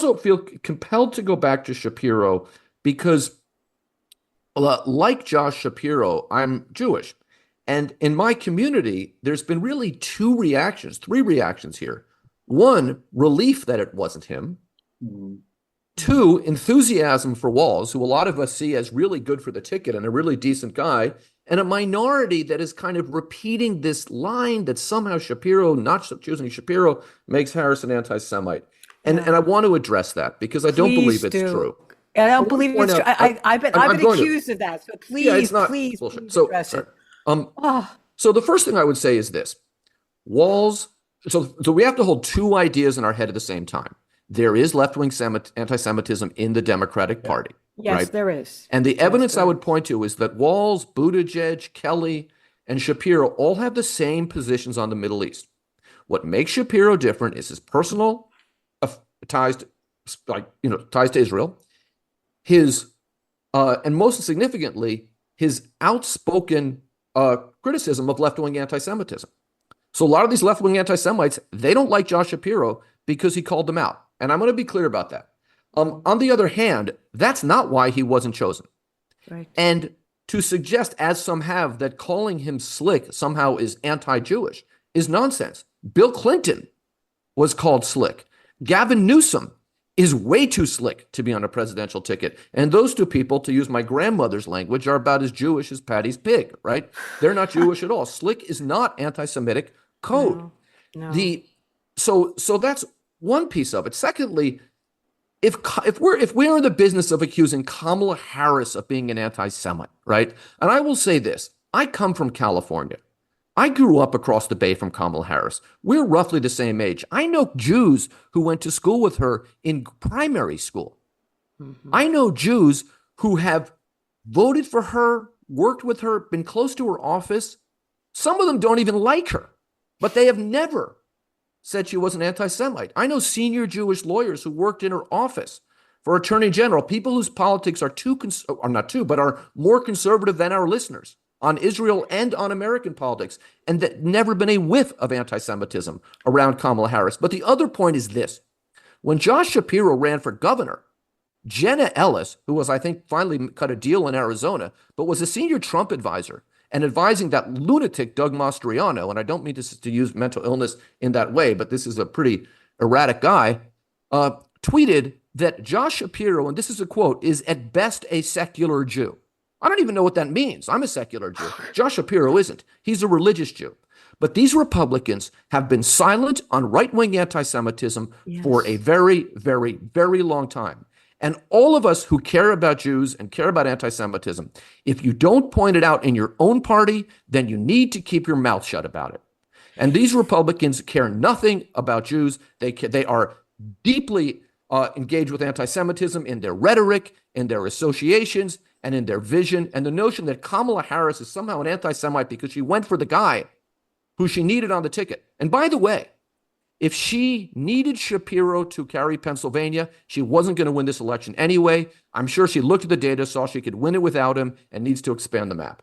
also feel compelled to go back to Shapiro because, like Josh Shapiro, I'm Jewish. And in my community, there's been really three reactions here. One, relief that it wasn't him. Mhm. Two, enthusiasm for Walz, who a lot of us see as really good for the ticket and a really decent guy, and a minority that is kind of repeating this line that somehow Shapiro, not choosing Shapiro, makes Harris an anti-Semite. And I want to address that because I don't believe Please it's do. true. And I I don't want to believe point it's true. out, I've been I'm going to. accused of that. So Yeah, it's please, not please, bullshit. please So, address sorry. it. Oh, So the first thing I would say is this. Walz, so we have to hold two ideas in our head at the same time. There is left-wing anti-Semitism in the Democratic Party, yes, right? there is. And the evidence there I would is. point to is that Walz, Buttigieg, Kelly, and Shapiro all have the same positions on the Middle East. What makes Shapiro different is his personal ties to Israel, his and most significantly, his outspoken criticism of left-wing anti-Semitism. So a lot of these left-wing anti-Semites, they don't like Josh Shapiro because he called them out. And I'm going to be clear about that. On the other hand, that's not why he wasn't chosen. Right. And to suggest, as some have, that calling him slick somehow is anti-Jewish is nonsense. Bill Clinton was called slick. Gavin Newsom is way too slick to be on a presidential ticket. And those two people, to use my grandmother's language, are about as Jewish as Patty's pig, right? They're not Jewish at all. Slick is not anti-Semitic code. No. So that's one piece of it. Secondly, if we're in the business of accusing Kamala Harris of being an anti-Semite, right? And I will say this, I come from California. I grew up across the bay from Kamala Harris. We're roughly the same age. I know Jews who went to school with her in primary school. Mm-hmm. I know Jews who have voted for her, worked with her, been close to her office. Some of them don't even like her, but they have never said she was an anti-Semite. I know senior Jewish lawyers who worked in her office for Attorney General, people whose politics are are more conservative than our listeners on Israel and on American politics, and that never been a whiff of anti-Semitism around Kamala Harris. But the other point is this. When Josh Shapiro ran for governor, Jenna Ellis, who was, I think, finally cut a deal in Arizona, but was a senior Trump advisor and advising that lunatic Doug Mastriano, and I don't mean to use mental illness in that way, but this is a pretty erratic guy, tweeted that Josh Shapiro, and this is a quote, is at best a secular Jew. I don't even know what that means. I'm a secular Jew. Josh Shapiro isn't. He's a religious Jew. But these Republicans have been silent on right-wing anti-Semitism for a very, very, very long time. And all of us who care about Jews and care about anti-Semitism, if you don't point it out in your own party, then you need to keep your mouth shut about it. And these Republicans care nothing about Jews. They are deeply engaged with anti-Semitism in their rhetoric, in their associations, and in their vision. And the notion that Kamala Harris is somehow an anti-Semite because she went for the guy who she needed on the ticket. And by the way, if she needed Shapiro to carry Pennsylvania, she wasn't going to win this election anyway. I'm sure she looked at the data, saw she could win it without him, and needs to expand the map.